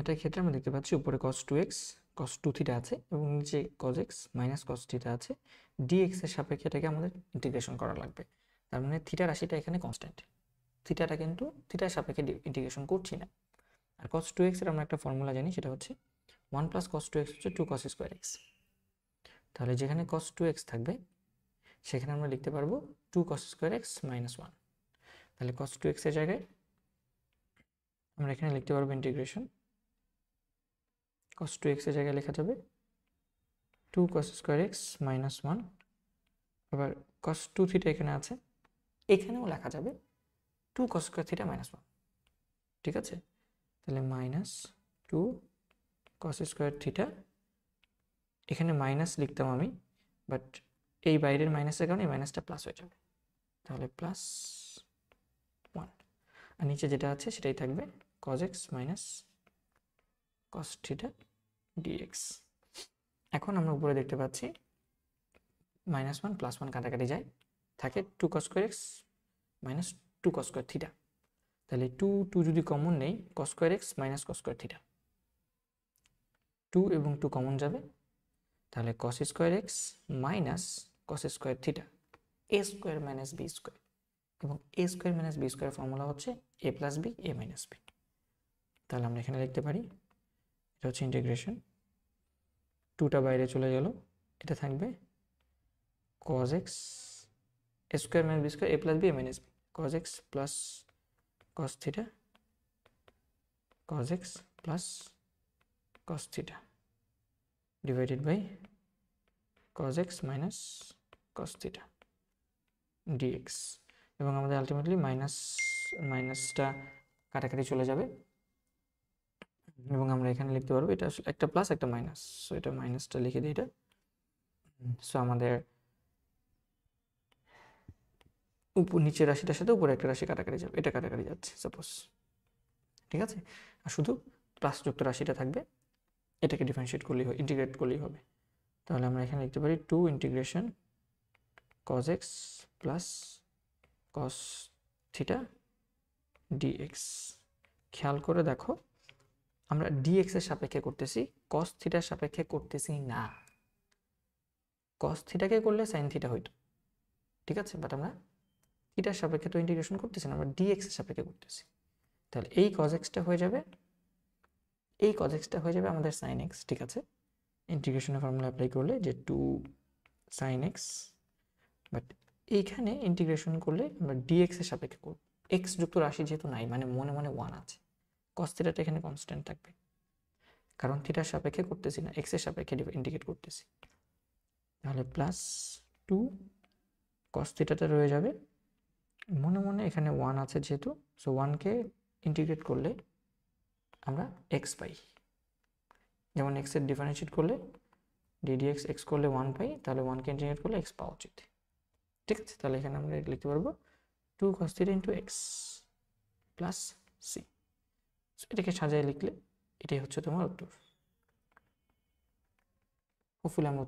এটার ক্ষেত্রে আমরা দেখতে পাচ্ছি উপরে cos 2x cos 2 থিটা আছে এবং নিচে cos x minus cos theta আছে। dx এর সাপেক্ষে এটাকে আমাদের ইন্টিগ্রেশন করা লাগবে। তার মানে থিটা রাশিটা এখানে কনস্ট্যান্ট, থিটাটা কিন্তু থিটার সাপেক্ষে ইন্টিগ্রেশন করছি না। আর cos 2x এর আমরা একটা ফর্মুলা জানি, সেটা হচ্ছে 1 প্লাস cos 2x হচ্ছে 2 cos স্কোয়ার x। তাহলে যেখানে cos 2x থাকবে সেখানে আমরা লিখতে পারবো 2 cos স্কোয়ার x মাইনাস 1। তাহলে cos 2x এর জায়গায় আমরা এখানে লিখতে পারবো ইন্টিগ্রেশন cos 2x এর জায়গায় লেখা যাবে 2 cos স্কোয়ার x মাইনাস 1। আবার cos 2 থিটা এখানে আছে, এখানেও লেখা যাবে 2 cos স্কোয়ার থিটা মাইনাস 1। ঠিক আছে, তাহলে মাইনাস 2 cos স্কোয়ার থিটা, এখানে মাইনাস লিখতাম আমি, বাট এই বাইরের মাইনাসের কারণে এই মাইনাসটা প্লাস হয়ে যাবে, তাহলে প্লাস 1। আর নিচে যেটা আছে সেটাই থাকবে cos x minus cos theta dx। এখন আমরা উপরে দেখতে পাচ্ছি মাইনাস 1 প্লাস 1 কাটাকাটি যায়, থাকে 2 cos square x minus 2 cos square theta. তাহলে 2 যদি কমন নেই cos square x minus cos square theta, 2 এবং 2 কমন যাবে, তাহলে cos square x minus cos square theta a square minus b square. এবং a square minus b square formula হচ্ছে a plus b a minus b। তাহলে আমরা এখানে লিখতে পারি এটা হচ্ছে ইন্টিগ্রেশন, 2টা বাইরে চলে গেল, এটা থাকবে cos x a square minus b square a plus b a minus b, cos x plus cos theta cos x plus cos theta divided by cos x minus cos theta dx। এবং আমাদের ultimately মাইনাসটা কাটাকাটি চলে যাবে এবং আমরা এখানে লিখতে পারবো এটা আসলে একটা প্লাস একটা মাইনাস, সো এটা মাইনাসটা লিখে দিই এটা। সো আমাদের নিচের রাশিটার সাথে উপরে একটা রাশি কাটাকাটি যাবে, এটা কাটাকাটি যাচ্ছে সাপোজ, ঠিক আছে। আর শুধু প্লাস যুক্ত রাশিটা থাকবে, এটাকে ডিফারেন্সিয়েট করলেই হবে, ইন্টিগ্রেট করলেই হবে। তাহলে আমরা এখানে লিখতে পারি 2 integration cos x plus cos theta dx। খেয়াল করে দেখো আমরা dx এর সাপেক্ষে করতেছি, cos থিটার সাপেক্ষে করতেছি না। cos থিটাকে করলে sin থিটা হইতো, ঠিক আছে, বাট আমরা থিটার সাপেক্ষে তো ইন্টিগ্রেশন করতেছি না, আমরা dx এর সাপেক্ষে করতেছি। তাহলে এই cos x-টা হয়ে যাবে, এই cos x-টা হয়ে যাবে আমাদের sin x, ঠিক আছে। ইন্টিগ্রেশনের ফর্মুলা অ্যাপ্লাই করলে যে 2 sin x, বাট এইখানে ইন্টিগ্রেশন করলে আমরা dx এর সাপেক্ষে করব, x যুক্ত রাশি যেহেতু নাই, মানে মনে মনে 1 আছে, cos থিটাটা এখানে কনস্ট্যান্ট থাকবে, কারণ থিটার সাপেক্ষে করতেছি না, x এর সাপেক্ষে ইন্টিগ্রেট করতেছি। তাহলে প্লাস 2 cos থিটাটা রয়ে যাবে, মনে মনে এখানে 1 আছে যেহেতু, সো 1কে ইন্টিগ্রেট করলে আমরা x পাই, যেমন x এর ডিফারেন্সিয়েট করলে ddx x করলে 1 পাই, তাহলে 1কে ইন্টিগ্রেট করলে x পাওয়া উচিত, ঠিক আছে। তাহলে এখানে আমরা লিখতে পারবো 2 cos theta into x plus c। এটাকে সাজায় লিখলে এটাই হচ্ছে তোমার উত্তর। হোপফুলি আমরা